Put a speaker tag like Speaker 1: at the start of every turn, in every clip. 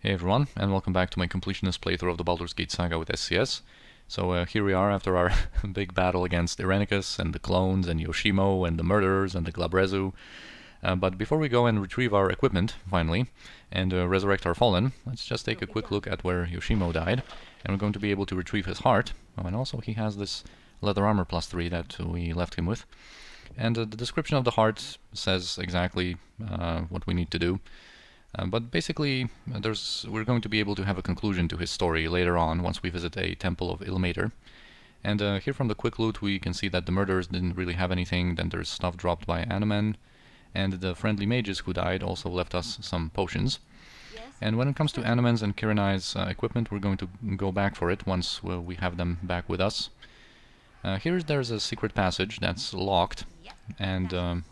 Speaker 1: Hey everyone, and welcome back to my completionist playthrough of the Baldur's Gate Saga with SCS. So here we are after our big battle against Irenicus and the clones and Yoshimo and the murderers and the Glabrezu. But before we go and retrieve our equipment, finally, and resurrect our fallen, let's just take a quick look at where Yoshimo died. And we're going to be able to retrieve his heart. Oh, and also he has this leather armor +3 that we left him with. And the description of the heart says exactly what we need to do. But basically, we're going to be able to have a conclusion to his story later on once we visit a temple of Ilmater. And here from the quick loot we can see that the murderers didn't really have anything, then there's stuff dropped by Anomen, and the friendly mages who died also left us some potions. And when it comes to Anomen's and Kirinai's equipment, we're going to go back for it once we have them back with us. There's a secret passage that's locked, and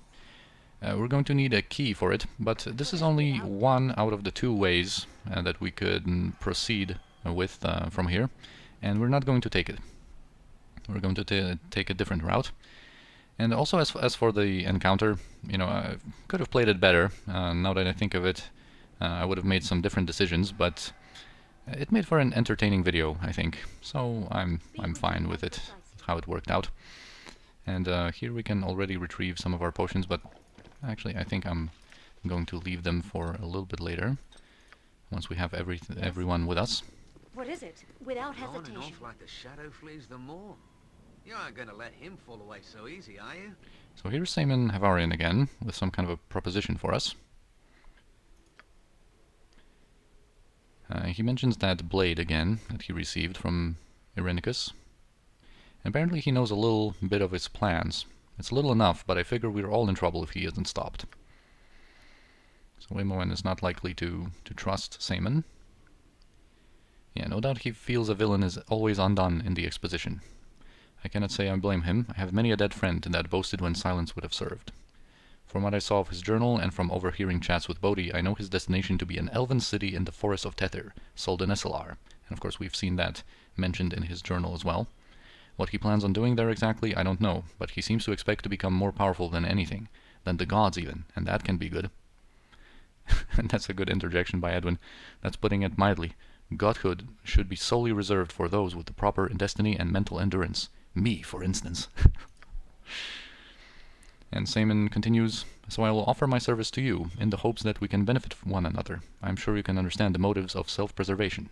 Speaker 1: we're going to need a key for it, but this is only one out of the two ways that we could proceed with from here, and we're not going to take it. We're going to take a different route. And also, as for the encounter, you know, I could have played it better. Now that I think of it, I would have made some different decisions, but it made for an entertaining video, I think. So I'm fine with it, how it worked out. And here we can already retrieve some of our potions, but actually, I think I'm going to leave them for a little bit later, once we have everyone with us.
Speaker 2: What is it? Without hesitation.
Speaker 3: On and off like the shadow flees the morn. You aren't going to let him fall away so easy, are you?
Speaker 1: So here's Saemon Havarian again, with some kind of a proposition for us. He mentions that blade again, that he received from Irenicus. Apparently he knows a little bit of his plans. It's little enough, but I figure we're all in trouble if he isn't stopped. So Waymon is not likely to trust Saemon. Yeah, no doubt he feels a villain is always undone in the exposition. I cannot say I blame him. I have many a dead friend that boasted when silence would have served. From what I saw of his journal and from overhearing chats with Bodhi, I know his destination to be an elven city in the forest of Tether, Soldaneselar. And of course we've seen that mentioned in his journal as well. What he plans on doing there exactly, I don't know, but he seems to expect to become more powerful than anything, than the gods even, and that can be good. And that's a good interjection by Edwin. That's putting it mildly. Godhood should be solely reserved for those with the proper destiny and mental endurance. Me, for instance. And Saemon continues, so I will offer my service to you, in the hopes that we can benefit from one another. I am sure you can understand the motives of self-preservation.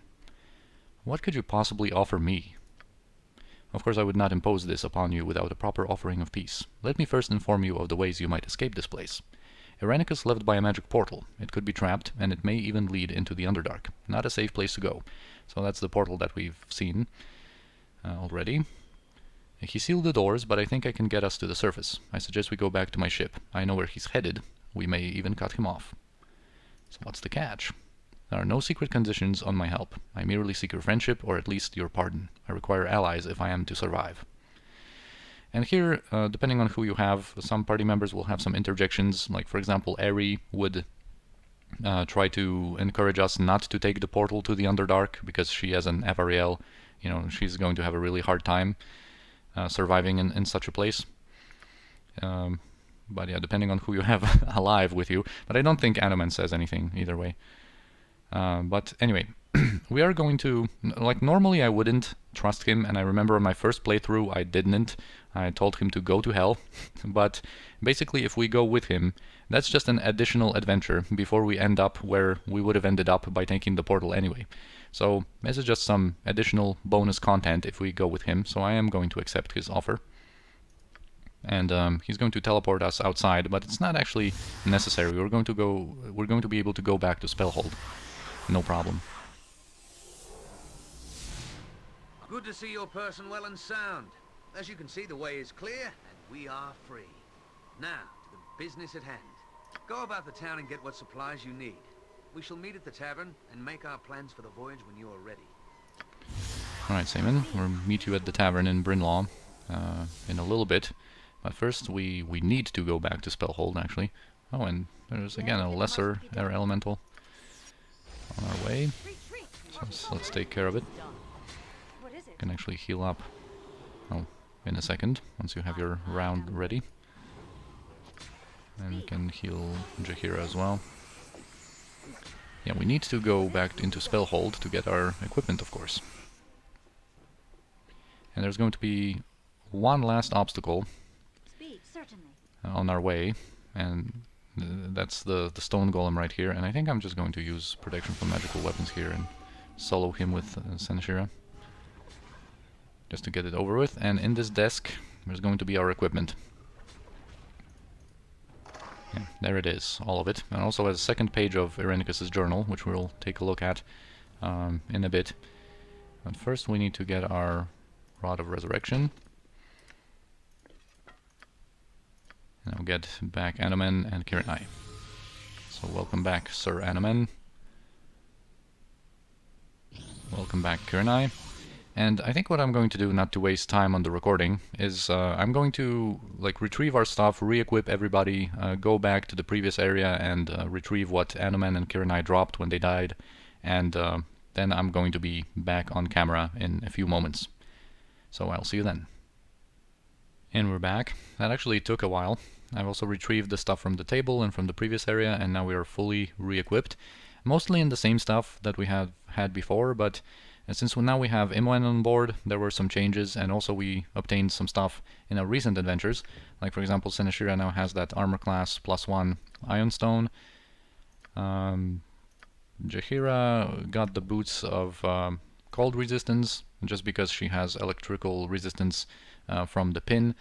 Speaker 1: What could you possibly offer me? Of course I would not impose this upon you without a proper offering of peace. Let me first inform you of the ways you might escape this place. Irenicus lived by a magic portal. It could be trapped, and it may even lead into the Underdark. Not a safe place to go. So that's the portal that we've seen already. He sealed the doors, but I think I can get us to the surface. I suggest we go back to my ship. I know where he's headed. We may even cut him off. So what's the catch? There are no secret conditions on my help. I merely seek your friendship, or at least your pardon. I require allies if I am to survive. And here, depending on who you have, some party members will have some interjections. Like, for example, Eri would try to encourage us not to take the portal to the Underdark, because she, as an Avariel, you know, she's going to have a really hard time surviving in such a place. But yeah, depending on who you have alive with you. But I don't think Anomen says anything either way. But anyway, we are going to, like, normally I wouldn't trust him, and I remember on my first playthrough I didn't. I told him to go to hell, but basically if we go with him, that's just an additional adventure before we end up where we would have ended up by taking the portal anyway. So this is just some additional bonus content if we go with him, so I am going to accept his offer. And he's going to teleport us outside, but it's not actually necessary. We're going to be able to go back to Spellhold. No problem.
Speaker 3: Good to see your person well and sound. As you can see, the way is clear, and we are free. Now, to the business at hand. Go about the town and get what supplies you need. We shall meet at the tavern and make our plans for the voyage when you are ready.
Speaker 1: Alright, Saemon, we'll meet you at the tavern in Brynlaw in a little bit. But first, we need to go back to Spellhold, actually. Oh, and there's again a lesser air elemental on our way. So let's take care of it. You can actually heal up in a second, once you have your round ready. And we can heal Jaheira as well. yeah, we need to go back into Spellhold to get our equipment, of course. And there's going to be one last obstacle
Speaker 2: Speed, certainly.
Speaker 1: on our way, and that's the stone golem right here. And I think I'm just going to use protection from magical weapons here and solo him with Senashira, just to get it over with. And in this desk there's going to be our equipment. Yeah, there it is, all of it. And also has a second page of Irenicus's journal, which we'll take a look at in a bit. But first we need to get our Rod of Resurrection. And I'll get back Anomen and Kirinai. So welcome back, Sir Anomen. Welcome back, Kirinai. And I think what I'm going to do, not to waste time on the recording, is I'm going to retrieve our stuff, re-equip everybody, go back to the previous area and retrieve what Anomen and Kirinai dropped when they died, and then I'm going to be back on camera in a few moments. So I'll see you then. And we're back. That actually took a while. I've also retrieved the stuff from the table and from the previous area, and now we are fully re-equipped. Mostly in the same stuff that we have had before, but since now we have Imoen on board, there were some changes, and also we obtained some stuff in our recent adventures. Like, for example, Senashira now has that armor class +1 Ion Stone. Jaheira got the boots of cold resistance, just because she has electrical resistance from the pin.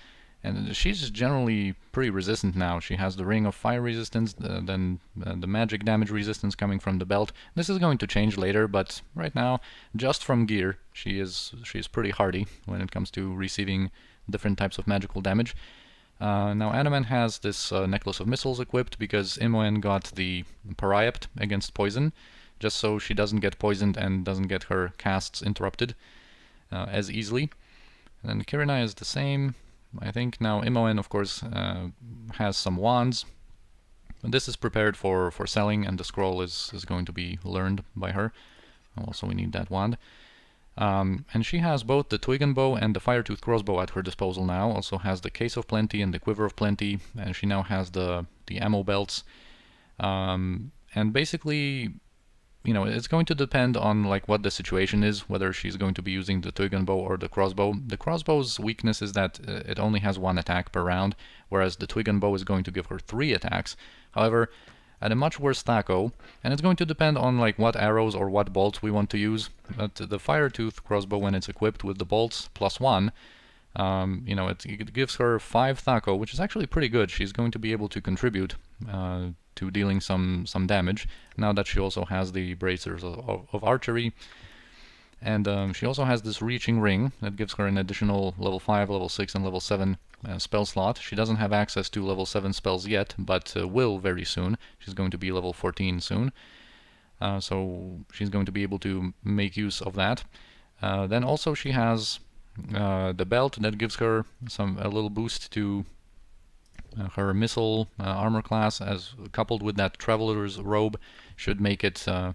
Speaker 1: And she's generally pretty resistant now. She has the ring of fire resistance, then the magic damage resistance coming from the belt. This is going to change later, but right now, just from gear, she's pretty hardy when it comes to receiving different types of magical damage. Now Anomen has this necklace of missiles equipped because Imoen got the Paraiapt against poison, just so she doesn't get poisoned and doesn't get her casts interrupted as easily. And then Kirinai is the same. I think now Imoen, of course, has some wands. But this is prepared for selling, and the scroll is going to be learned by her. Also, we need that wand. And she has both the Twig and Bow and the Firetooth crossbow at her disposal now. Also has the Case of Plenty and the Quiver of Plenty, and she now has the ammo belts. And basically, you know, it's going to depend on what the situation is, whether she's going to be using the Twig and Bow or the crossbow. The crossbow's weakness is that it only has 1 attack per round, whereas the Twig and Bow is going to give her 3 attacks. However, at a much worse THAC0, and it's going to depend on what arrows or what bolts we want to use. But the Firetooth crossbow, when it's equipped with the bolts +1, you know, it gives her 5 THAC0, which is actually pretty good. She's going to be able to contribute to dealing some damage, now that she also has the bracers of archery. And she also has this reaching ring that gives her an additional level 5, level 6, and level 7 spell slot. She doesn't have access to level 7 spells yet, but will very soon. She's going to be level 14 soon. So she's going to be able to make use of that. Then also she has the belt that gives her a little boost to her missile armor class, as coupled with that traveler's robe should make it a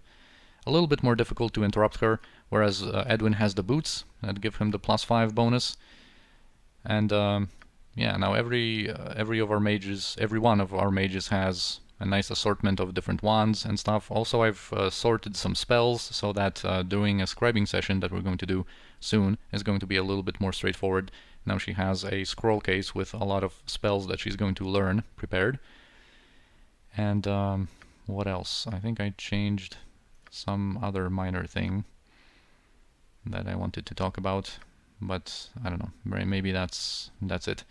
Speaker 1: little bit more difficult to interrupt her, whereas Edwin has the boots that give him the +5 bonus. And yeah, now every one of our mages has a nice assortment of different wands and stuff. Also, I've sorted some spells so that during a scribing session that we're going to do soon is going to be a little bit more straightforward. Now she has a scroll case with a lot of spells that she's going to learn prepared. And what else? I think I changed some other minor thing that I wanted to talk about, but I don't know, maybe that's it.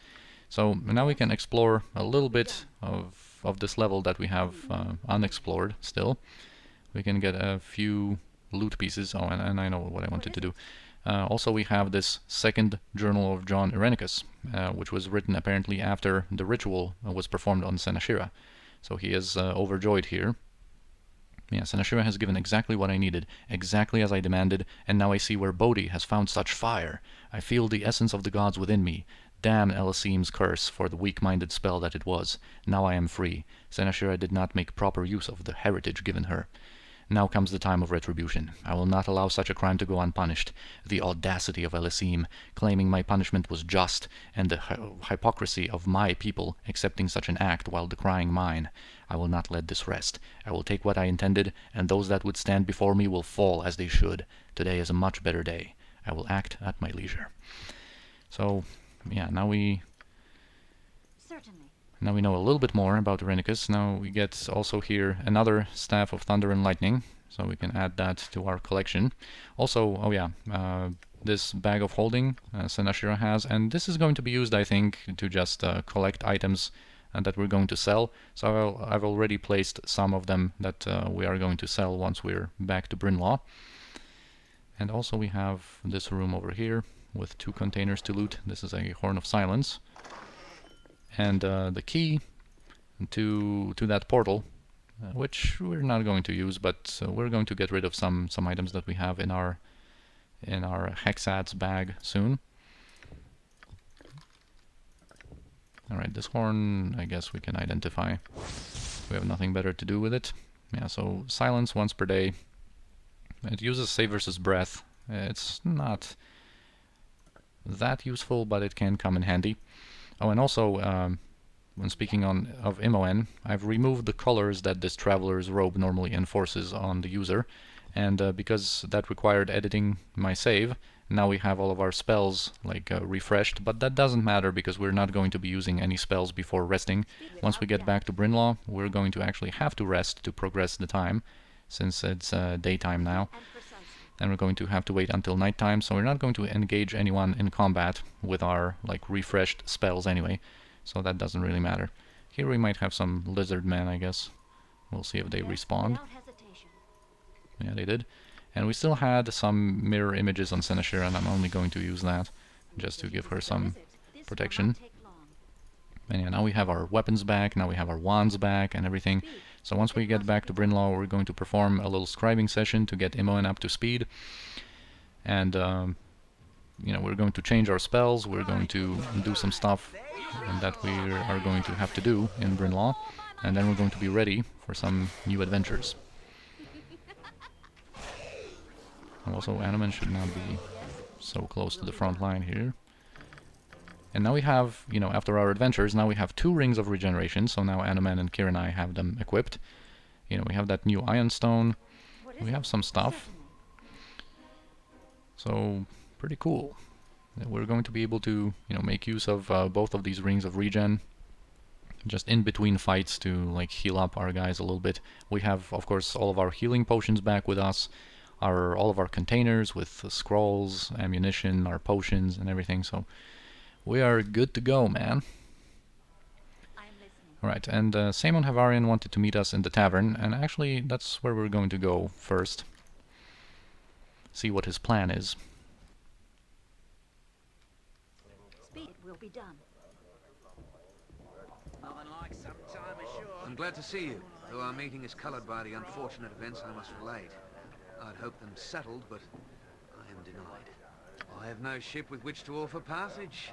Speaker 1: So now we can explore a little bit of this level that we have unexplored still. We can get a few loot pieces. Oh, and I know what I wanted to do. Also, we have this second journal of John Irenicus, which was written apparently after the ritual was performed on Senashira. So he is overjoyed here. Yeah, Senashira has given exactly what I needed, exactly as I demanded, and now I see where Bodhi has found such fire. I feel the essence of the gods within me. Damn Elasim's curse for the weak-minded spell that it was. Now I am free. Senashira did not make proper use of the heritage given her. Now comes the time of retribution. I will not allow such a crime to go unpunished. The audacity of Elysim, claiming my punishment was just, and the hypocrisy of my people accepting such an act while decrying mine. I will not let this rest. I will take what I intended, and those that would stand before me will fall as they should. Today is a much better day. I will act at my leisure. So, yeah, now we know a little bit more about Irenicus. Now we get also here another Staff of Thunder and Lightning, so we can add that to our collection. Also, oh yeah, this Bag of Holding Senashira has, and this is going to be used, I think, to just collect items that we're going to sell. So I've already placed some of them that we are going to sell once we're back to Brynlaw. And also we have this room over here with 2 containers to loot. This is a Horn of Silence. And the key to that portal, which we're not going to use, but we're going to get rid of some items that we have in our Hexads bag soon. Alright, this horn, I guess we can identify. We have nothing better to do with it. Yeah, so silence once per day. It uses save versus breath. It's not that useful, but it can come in handy. Oh, and also, when speaking of Imoen, I've removed the colors that this Traveler's Robe normally enforces on the user, and because that required editing my save, now we have all of our spells refreshed, but that doesn't matter because we're not going to be using any spells before resting. Once we get back to Brynlaw, we're going to actually have to rest to progress the time, since it's daytime now. And we're going to have to wait until nighttime, so we're not going to engage anyone in combat with our refreshed spells anyway, so that doesn't really matter. Here we might have some lizard men, I guess. We'll see if they respawn. Yeah, they did. And we still had some mirror images on Senashira, and I'm only going to use that just to give her some protection. And yeah, now we have our weapons back, now we have our wands back and everything. So once we get back to Brynlaw, we're going to perform a little scribing session to get Imoen up to speed. And, you know, we're going to change our spells, we're going to do some stuff that we are going to have to do in Brynlaw. And then we're going to be ready for some new adventures. And also, Anomen should not be so close to the front line here. And now we have, you know, after our adventures, now we have 2 rings of regeneration, so now Anomen and Kiranai have them equipped. You know, we have that new Iron Stone, we have some stuff. So, pretty cool. We're going to be able to, you know, make use of both of these rings of regen, just in between fights to, heal up our guys a little bit. We have, of course, all of our healing potions back with us, all of our containers with scrolls, ammunition, our potions, and everything, so we are good to go, man. Alright, and Saemon Havarian wanted to meet us in the tavern, and actually that's where we're going to go first. See what his plan is.
Speaker 2: Speed will be done.
Speaker 3: I'm glad to see you, though our meeting is coloured by the unfortunate events I must relate. I'd hoped them settled, but I am denied. I have no ship with which to offer passage.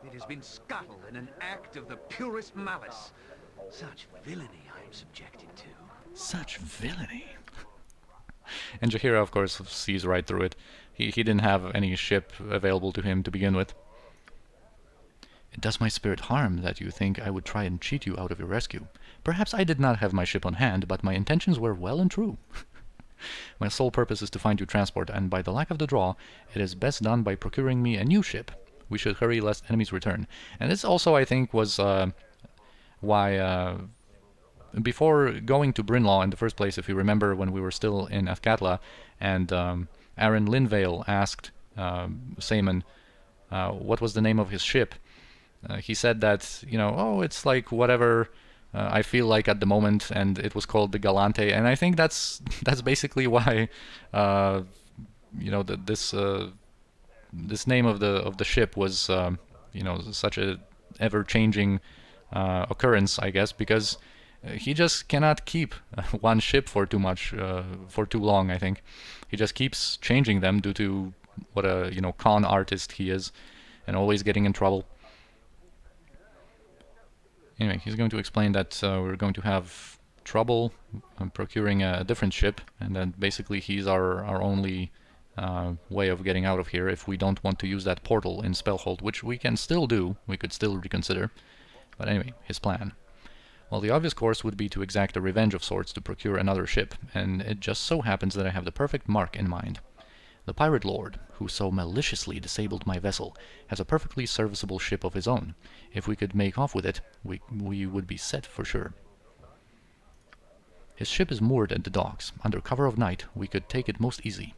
Speaker 3: It has been scuttled in an act of the purest malice. Such villainy I am subjected to.
Speaker 1: Such villainy. And Jaheira, of course, sees right through it. He didn't have any ship available to him to begin with. It does my spirit harm that you think I would try and cheat you out of your rescue. Perhaps I did not have my ship on hand, but my intentions were well and true. My sole purpose is to find you transport, and by the lack of the draw, it is best done by procuring me a new ship. We should hurry lest enemies return. And this also, I think, was why, before going to Brynlaw in the first place, if you remember when we were still in Athkatla, and Aaron Linvale asked Saemon what was the name of his ship, he said that, you know, oh, it's like whatever I feel like at the moment, and it was called the Galante, and I think that's basically why, you know, this name of the ship was, you know, such a ever-changing occurrence, I guess, because he just cannot keep one ship for too long. I think he just keeps changing them due to what a, you know, con artist he is, and always getting in trouble. Anyway, he's going to explain that we're going to have trouble procuring a different ship, and then basically he's our only way of getting out of here if we don't want to use that portal in Spellhold, which we can still do. We could still reconsider. But anyway, his plan. Well, the obvious course would be to exact a revenge of sorts to procure another ship, and it just so happens that I have the perfect mark in mind. The pirate lord, who so maliciously disabled my vessel, has a perfectly serviceable ship of his own. If we could make off with it, we would be set for sure. His ship is moored at the docks. Under cover of night, we could take it most easy.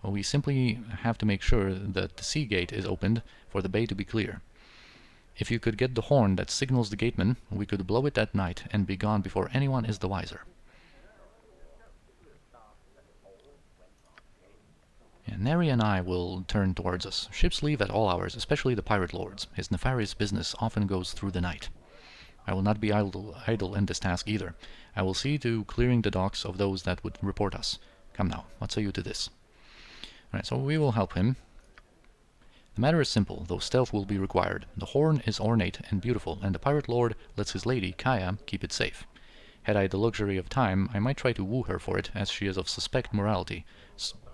Speaker 1: We simply have to make sure that the sea gate is opened for the bay to be clear. If you could get the horn that signals the gateman, we could blow it that night and be gone before anyone is the wiser. Neri and I will turn towards us. Ships leave at all hours, especially the pirate lord's. His nefarious business often goes through the night. I will not be idle in this task either. I will see to clearing the docks of those that would report us. Come now, what say you to this? Alright, so we will help him. The matter is simple, though stealth will be required. The horn is ornate and beautiful, and the pirate lord lets his lady, Kaya, keep it safe. Had I the luxury of time, I might try to woo her for it, as she is of suspect morality.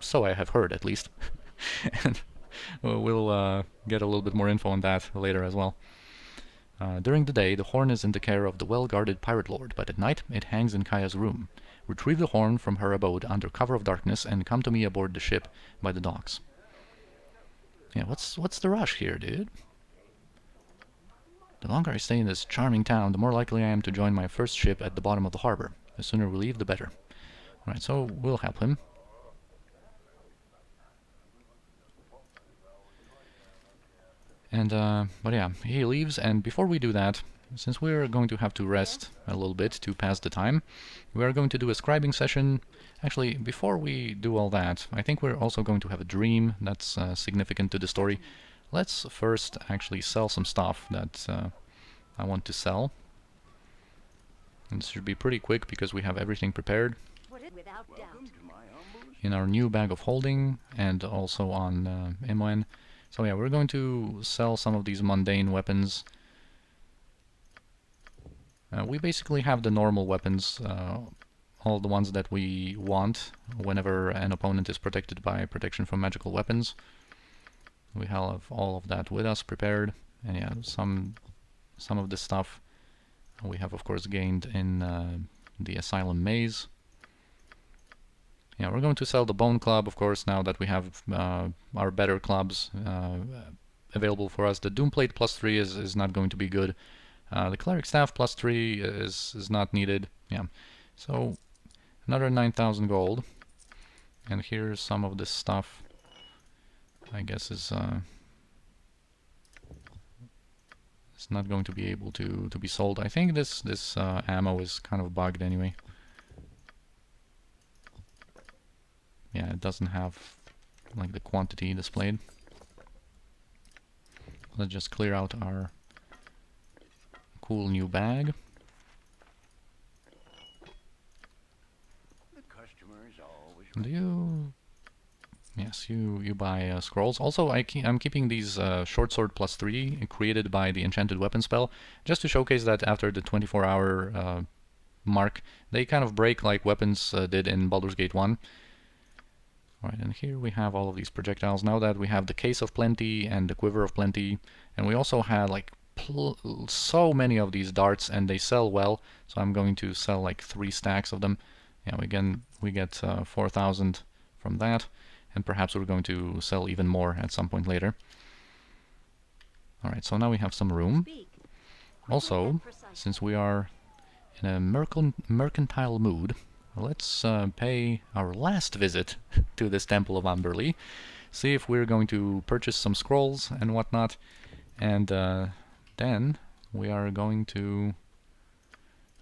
Speaker 1: So I have heard, at least. And we'll get a little bit more info on that later as well. During the day, the horn is in the care of the well-guarded pirate lord, but at night it hangs in Kaya's room. Retrieve the horn from her abode under cover of darkness and come to me aboard the ship by the docks. Yeah, what's the rush here, dude? The longer I stay in this charming town, the more likely I am to join my first ship at the bottom of the harbor. The sooner we leave, the better. Alright, so we'll help him. And, but yeah, he leaves, and before we do that, since we're going to have to rest a little bit to pass the time, we are going to do a scribing session. Actually, before we do all that, I think we're also going to have a dream that's significant to the story. Let's first actually sell some stuff that I want to sell. And this should be pretty quick because we have everything prepared
Speaker 2: Without doubt.
Speaker 1: in our new bag of holding and also on MON. So yeah, we're going to sell some of these mundane weapons. We basically have the normal weapons, all the ones that we want whenever an opponent is protected by protection from magical weapons. We have all of that with us prepared, and yeah, some of this stuff we have of course gained in the Asylum Maze. Yeah, we're going to sell the Bone Club, of course, now that we have our better clubs available for us. The Doomplate +3 is not going to be good. The Cleric Staff +3 is not needed. Yeah, so another 9,000 gold. And here's some of this stuff. I guess is it's not going to be able to be sold. I think this ammo is kind of bugged anyway. Yeah, it doesn't have like the quantity displayed. Let's just clear out our cool new bag.
Speaker 4: The customer is always
Speaker 1: Do you? Yes, you buy scrolls. Also, I'm keeping these short sword +3 created by the enchanted weapon spell, just to showcase that after the 24-hour mark, they kind of break like weapons did in Baldur's Gate 1. Alright, and here we have all of these projectiles. Now that we have the Case of Plenty and the Quiver of Plenty, and we also had like so many of these darts, and they sell well, so I'm going to sell like 3 stacks of them. Yeah, we get 4,000 from that, and perhaps we're going to sell even more at some point later. Alright, so now we have some room. Also, since we are in a mercantile mood, let's pay our last visit to this Temple of Amberley, see if we're going to purchase some scrolls and whatnot, and then we are going to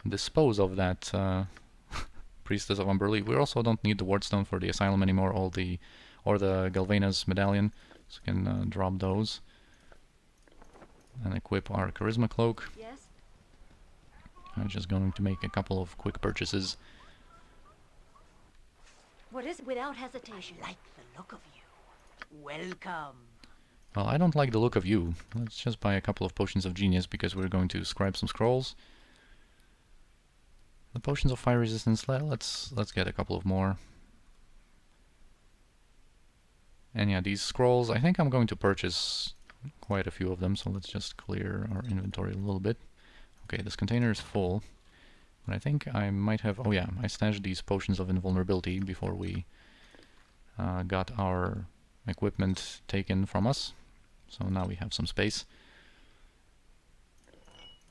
Speaker 1: dispose of that Priestess of Amberley. We also don't need the Wardstone for the Asylum anymore, or the Galvena's Medallion, so we can drop those and equip our Charisma Cloak.
Speaker 2: Yes.
Speaker 1: I'm just going to make a couple of quick purchases.
Speaker 2: What is it? Without hesitation.
Speaker 5: Like the look of you. Welcome.
Speaker 1: Well, I don't like the look of you. Let's just buy a couple of Potions of Genius because we're going to scribe some scrolls. The potions of fire resistance, let's get a couple of more. And yeah, these scrolls, I think I'm going to purchase quite a few of them, so let's just clear our inventory a little bit. Okay, this container is full, but I think I might have... Oh yeah, I stashed these potions of invulnerability before we got our equipment taken from us. So now we have some space.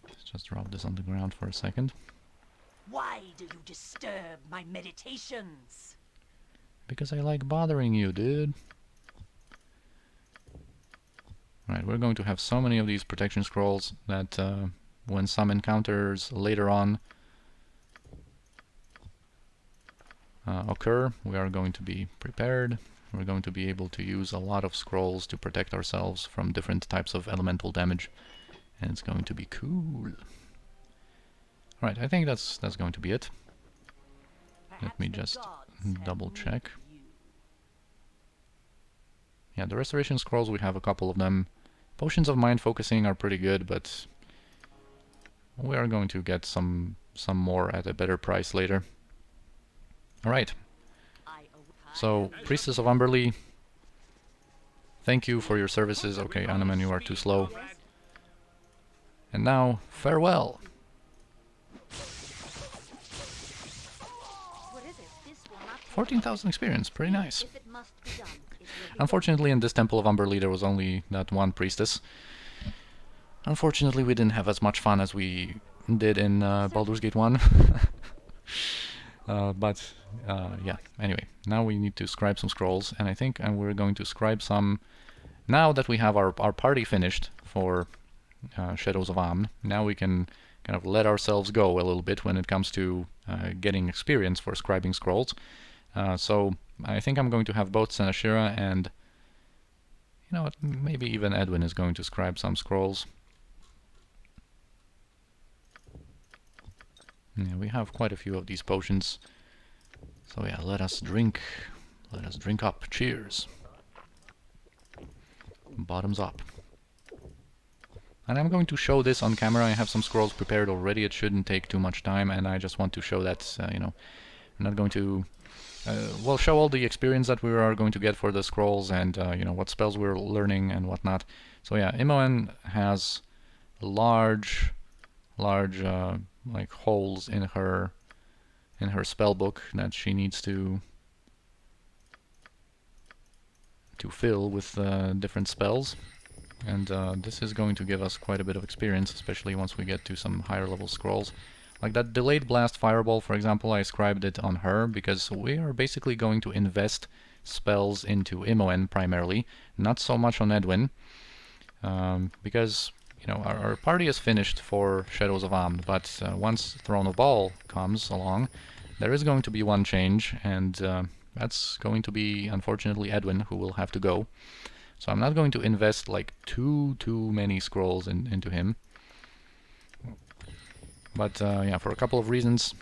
Speaker 1: Let's just drop this on the ground for a second.
Speaker 5: Why do you disturb my meditations?
Speaker 1: Because I like bothering you, dude. Right, we're going to have so many of these protection scrolls that when some encounters later on occur, we are going to be prepared. We're going to be able to use a lot of scrolls to protect ourselves from different types of elemental damage, and it's going to be cool. Alright, I think that's going to be it. Let me just double check. Yeah, the restoration scrolls, we have a couple of them. Potions of mind focusing are pretty good, but we are going to get some more at a better price later. Alright. So, Priestess of Umberlee, thank you for your services. Okay, Animan, you are too slow. And now, farewell!
Speaker 2: What is it? This will not take
Speaker 1: 14,000 experience, pretty nice.
Speaker 2: If it must be done, it will be
Speaker 1: Unfortunately, in this Temple of Umberlee there was only that one priestess. Unfortunately, we didn't have as much fun as we did in Baldur's Gate 1. Yeah, anyway, now we need to scribe some scrolls, and I think we're going to scribe some... Now that we have our party finished for Shadows of Amn, now we can kind of let ourselves go a little bit when it comes to getting experience for scribing scrolls. So I think I'm going to have both Senashira and, you know what, maybe even Edwin is going to scribe some scrolls. Yeah, we have quite a few of these potions. So yeah, let us drink up. Cheers. Bottoms up. And I'm going to show this on camera. I have some scrolls prepared already. It shouldn't take too much time, and I just want to show that, you know, I'm not going to... we'll show all the experience that we are going to get for the scrolls, and, you know, what spells we're learning and whatnot. So yeah, Imoen has large, like, holes in her spell book that she needs to fill with different spells. And this is going to give us quite a bit of experience, especially once we get to some higher level scrolls. Like that Delayed Blast Fireball, for example, I scribed it on her because we are basically going to invest spells into Imoen primarily, not so much on Edwin, because, you know, our party is finished for Shadows of Amn, but once Throne of Baal comes along, there is going to be one change, and that's going to be, unfortunately, Edwin, who will have to go. So I'm not going to invest like too many scrolls into him. But yeah, for a couple of reasons,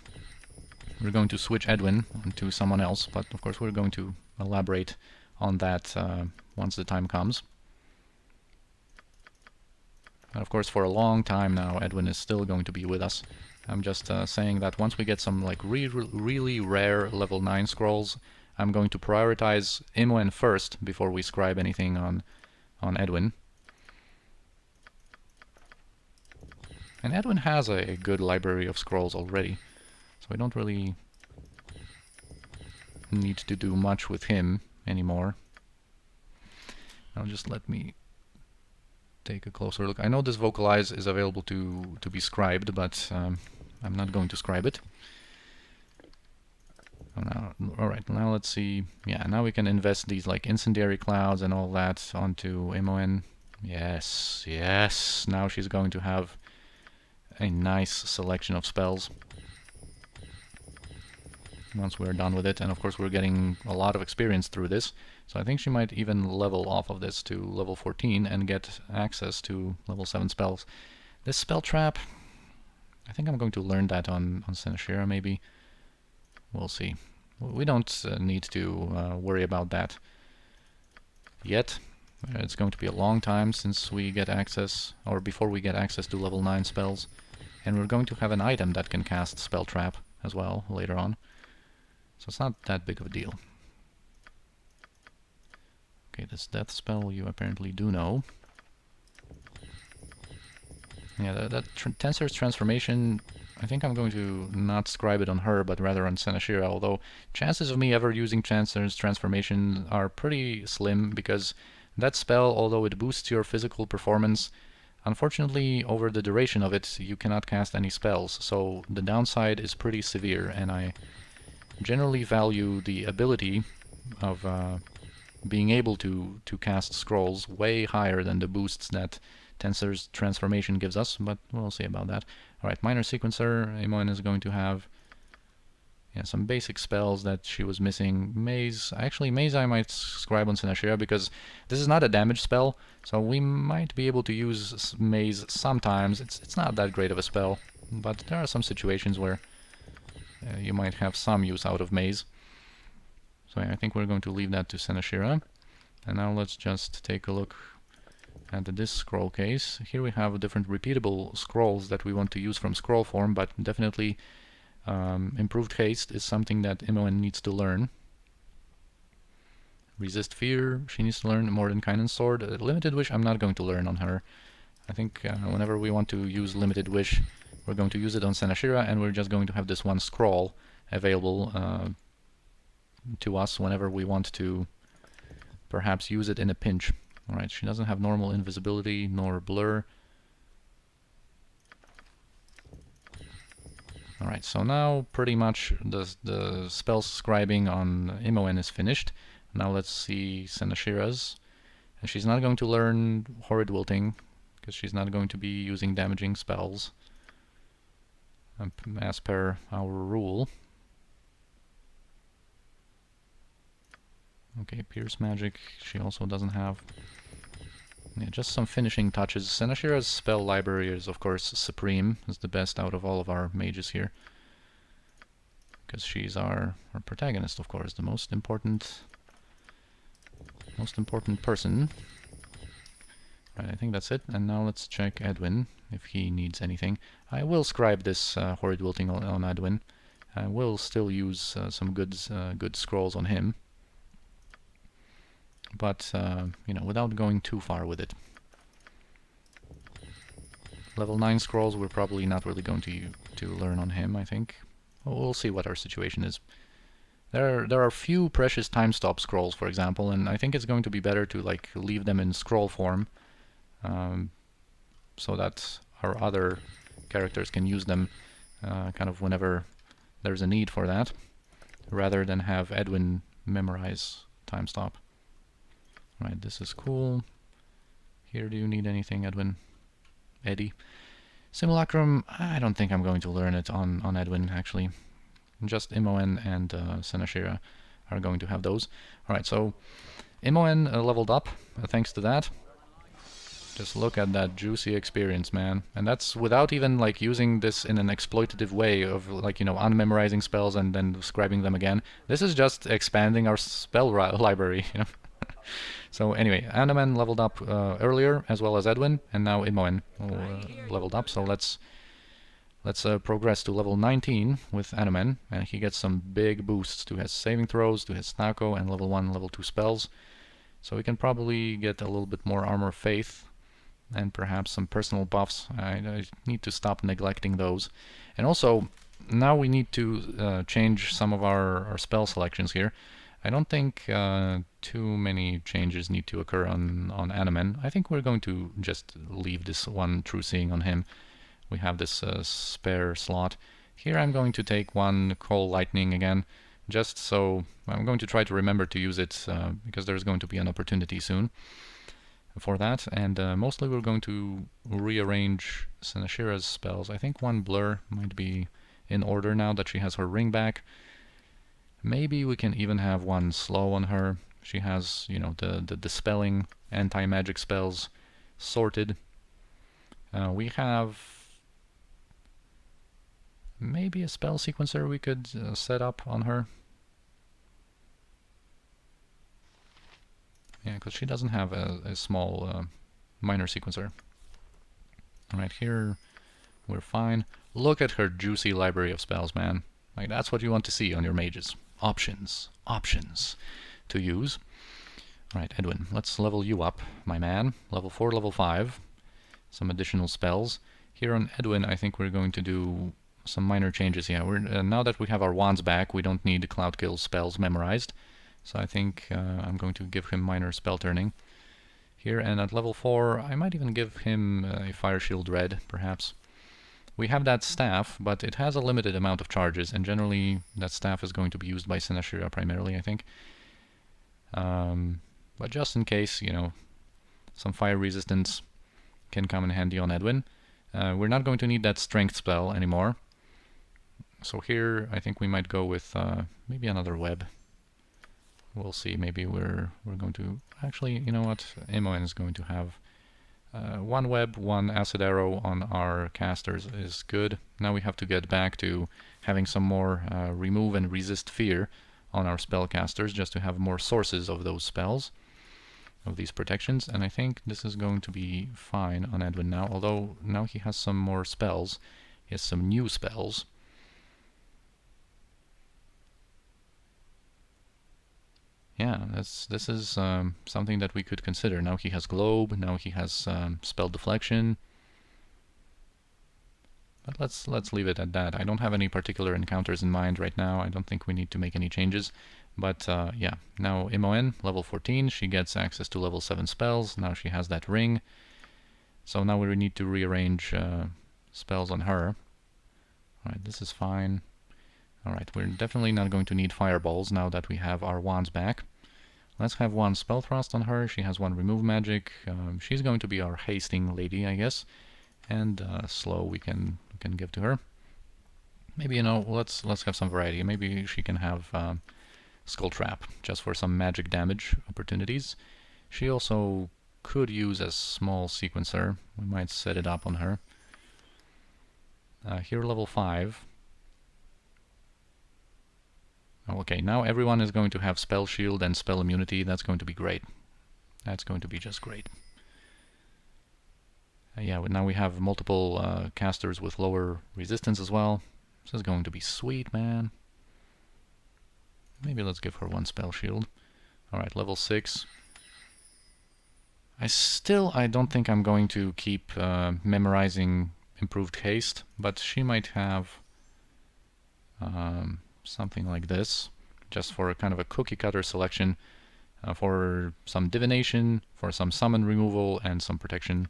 Speaker 1: we're going to switch Edwin to someone else. But of course, we're going to elaborate on that once the time comes. And of course, for a long time now, Edwin is still going to be with us. I'm just saying that once we get some like really rare level 9 scrolls, I'm going to prioritize Imoen first before we scribe anything on Edwin. And Edwin has a good library of scrolls already, so we don't really need to do much with him anymore. Now just let me take a closer look. I know this Vocalize is available to be scribed, but I'm not going to scribe it. Alright, now let's see. Yeah, now we can invest these like incendiary clouds and all that onto Imoen. Yes, yes. Now she's going to have a nice selection of spells once we're done with it. And of course we're getting a lot of experience through this. So I think she might even level off of this to level 14 and get access to level 7 spells. This spell trap, I think I'm going to learn that on Senashira maybe. We'll see. We don't need to worry about that yet. It's going to be a long time since we get access, or before we get access to level 9 spells. And we're going to have an item that can cast Spell Trap as well later on. So it's not that big of a deal. Okay, this death spell you apparently do know. Yeah, that Tensor's transformation, I think I'm going to not scribe it on her, but rather on Senashira, although chances of me ever using Tensor's transformation are pretty slim, because that spell, although it boosts your physical performance, unfortunately, over the duration of it, you cannot cast any spells, so the downside is pretty severe, and I generally value the ability of being able to cast scrolls way higher than the boosts that Tensor's transformation gives us, but we'll see about that. Alright, Minor Sequencer, Amon is going to have some basic spells that she was missing. Maze, actually Maze I might scribe on Senashira, because this is not a damage spell, so we might be able to use Maze sometimes. It's not that great of a spell, but there are some situations where you might have some use out of Maze. So yeah, I think we're going to leave that to Senashira. And now let's just take a look at this scroll case. Here we have different repeatable scrolls that we want to use from scroll form, but definitely improved haste is something that Imoen needs to learn. Resist fear, she needs to learn. More than Kindness Sword. Limited Wish I'm not going to learn on her. I think whenever we want to use Limited Wish, we're going to use it on Senashira, and we're just going to have this one scroll available to us whenever we want to perhaps use it in a pinch. Alright, she doesn't have normal invisibility nor blur. Alright, so now pretty much the spell scribing on Imoen is finished. Now let's see Senashira's. And she's not going to learn Horrid Wilting, because she's not going to be using damaging spells, as per our rule. Okay, Pierce Magic, she also doesn't have. Yeah, just some finishing touches. Senashira's spell library is, of course, supreme. Is the best out of all of our mages here. Because she's our protagonist, of course, the most important person. Right, I think that's it. And now let's check Edwin, if he needs anything. I will scribe this Horrid Wilting on Edwin. I will still use some good scrolls on him. But, you know, without going too far with it. Level 9 scrolls we're probably not really going to learn on him, I think. We'll see what our situation is. There are few precious time stop scrolls, for example, and I think it's going to be better to like leave them in scroll form, so that our other characters can use them kind of whenever there's a need for that, rather than have Edwin memorize time stop. Right, this is cool. Here, do you need anything, Edwin? Eddie? Simulacrum, I don't think I'm going to learn it on Edwin, actually. Just Imoen and Senashira are going to have those. Alright, so Imoen leveled up, thanks to that. Just look at that juicy experience, man. And that's without even like using this in an exploitative way of like, you know, unmemorizing spells and then scribing them again. This is just expanding our spell library, you know. So anyway, Anomen leveled up earlier, as well as Edwin, and now Imoen leveled up. So let's progress to level 19 with Anomen, and he gets some big boosts to his saving throws, to his Snako, and level 1, level 2 spells. So we can probably get a little bit more Armor Faith, and perhaps some personal buffs. I need to stop neglecting those. And also, now we need to change some of our spell selections here. I don't think too many changes need to occur on Anomen. I think we're going to just leave this one True Seeing on him. We have this spare slot. Here I'm going to take one Cold Lightning again, just so I'm going to try to remember to use it, because there's going to be an opportunity soon for that. And mostly we're going to rearrange Senashira's spells. I think one Blur might be in order now that she has her ring back. Maybe we can even have one Slow on her. She has, you know, the Dispelling anti-magic spells sorted. We have maybe a spell sequencer we could set up on her. Yeah, because she doesn't have a small minor sequencer. Alright, here we're fine. Look at her juicy library of spells, man. Like, that's what you want to see on your mages. Options. Options to use. Alright, Edwin, let's level you up, my man. Level 4, level 5. Some additional spells. Here on Edwin, I think we're going to do some minor changes. Yeah, now that we have our wands back, we don't need Cloud Kill spells memorized. So I think I'm going to give him minor spell turning here. And at level 4, I might even give him a Fire Shield Red, perhaps. We have that staff, but it has a limited amount of charges, and generally that staff is going to be used by Sinashira primarily, I think. But just in case, you know, some fire resistance can come in handy on Edwin. We're not going to need that strength spell anymore. So here, I think we might go with maybe another web. We'll see. Maybe we're going to actually, you know what? Amon is going to have one web, one acid arrow on our casters is good. Now we have to get back to having some more remove and resist fear on our spellcasters, just to have more sources of those spells, of these protections. And I think this is going to be fine on Edwin now, although now he has some more spells. He has some new spells. Yeah, this is something that we could consider. Now he has Globe, now he has Spell Deflection. But let's leave it at that. I don't have any particular encounters in mind right now. I don't think we need to make any changes. But yeah, now Imoen, level 14, she gets access to level 7 spells. Now she has that ring. So now we need to rearrange spells on her. Alright, this is fine. Alright, we're definitely not going to need fireballs now that we have our wands back. Let's have one spell thrust on her. She has one remove magic. She's going to be our hasting lady, I guess. And slow we can give to her. Maybe, you know, let's have some variety. Maybe she can have Skull Trap, just for some magic damage opportunities. She also could use a small sequencer. We might set it up on her. Here, level 5. Okay, now everyone is going to have Spell Shield and Spell Immunity. That's going to be great. That's going to be just great. Yeah, now we have multiple casters with lower resistance as well. This is going to be sweet, man. Maybe let's give her one Spell Shield. Alright, level 6. I don't think I'm going to keep memorizing Improved Haste, but she might have something like this, just for a kind of a cookie cutter selection for some divination, for some summon removal, and some protection.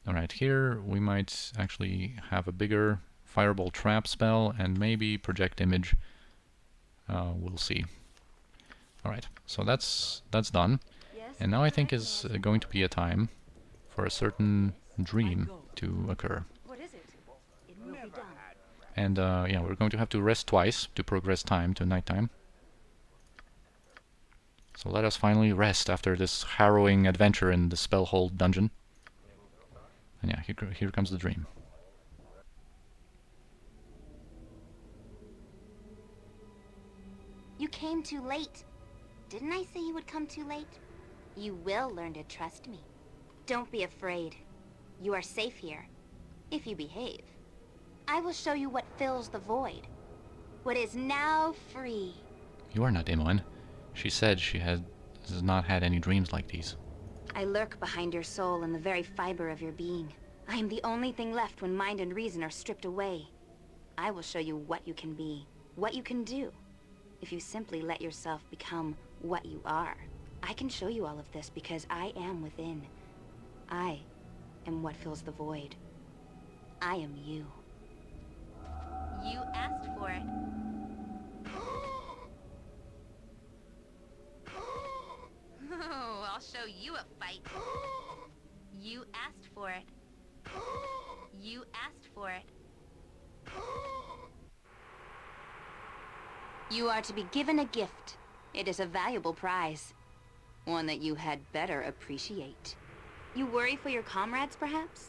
Speaker 1: Alright, here we might actually have a bigger Fireball Trap spell and maybe Project Image. We'll see. Alright, so that's done. And now I think is going to be a time for a certain dream to occur.
Speaker 2: What is it? It will be done.
Speaker 1: And yeah, we're going to have to rest twice to progress time to nighttime. So let us finally rest after this harrowing adventure in the Spellhold dungeon. And yeah, here comes the dream.
Speaker 2: You came too late. Didn't I say you would come too late? You will learn to trust me. Don't be afraid. You are safe here, if you behave. I will show you what fills the void. What is now free.
Speaker 1: You are not Imoen. She said she has not had any dreams like these.
Speaker 2: I lurk behind your soul in the very fiber of your being. I am the only thing left when mind and reason are stripped away. I will show you what you can be, what you can do, if you simply let yourself become what you are. I can show you all of this because I am within. I am what fills the void. I am you. You asked for it. Oh, I'll show you a fight. You asked for it. You asked for it. You are to be given a gift. It is a valuable prize. One that you had better appreciate. You worry for your comrades, perhaps?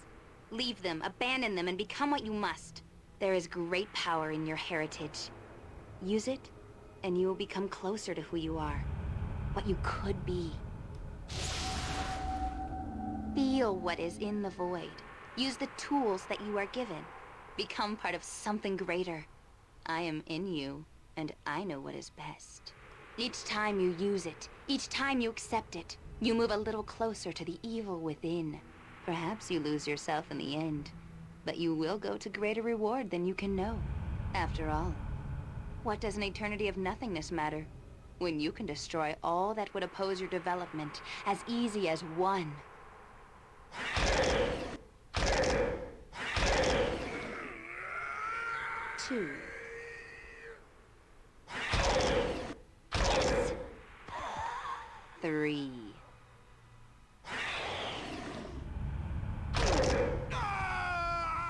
Speaker 2: Leave them, abandon them, and become what you must. There is great power in your heritage. Use it, and you will become closer to who you are. What you could be. Feel what is in the void. Use the tools that you are given. Become part of something greater. I am in you, and I know what is best. Each time you use it, each time you accept it, you move a little closer to the evil within. Perhaps you lose yourself in the end, but you will go to greater reward than you can know. After all, what does an eternity of nothingness matter, when you can destroy all that would oppose your development as easy as one? Two. Three.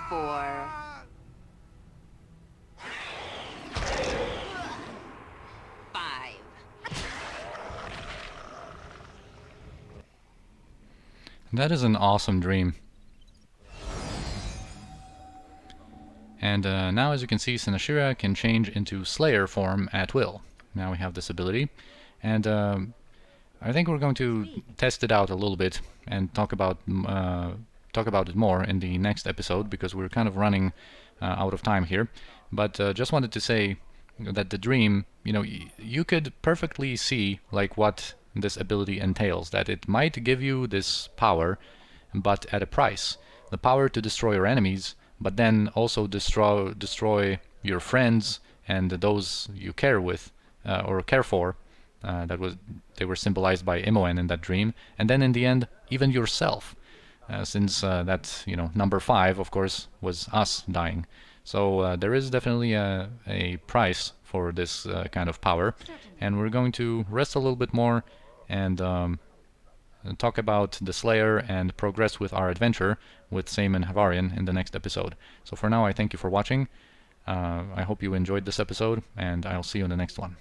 Speaker 2: Four. Five.
Speaker 1: That is an awesome dream. And now, as you can see, Senashira can change into Slayer form at will. Now we have this ability. And I think we're going to test it out a little bit and talk about it more in the next episode, because we're kind of running out of time here. But just wanted to say that the dream, you know, you could perfectly see like what this ability entails, that it might give you this power, but at a price. The power to destroy your enemies, but then also destroy your friends and those you care with or care for. They were symbolized by Imoen in that dream, and then in the end, even yourself, since that, you know, number 5, of course, was us dying. So there is definitely a price for this kind of power, and we're going to rest a little bit more and talk about the Slayer and progress with our adventure with Saemon Havarian in the next episode. So for now, I thank you for watching. I hope you enjoyed this episode, and I'll see you in the next one.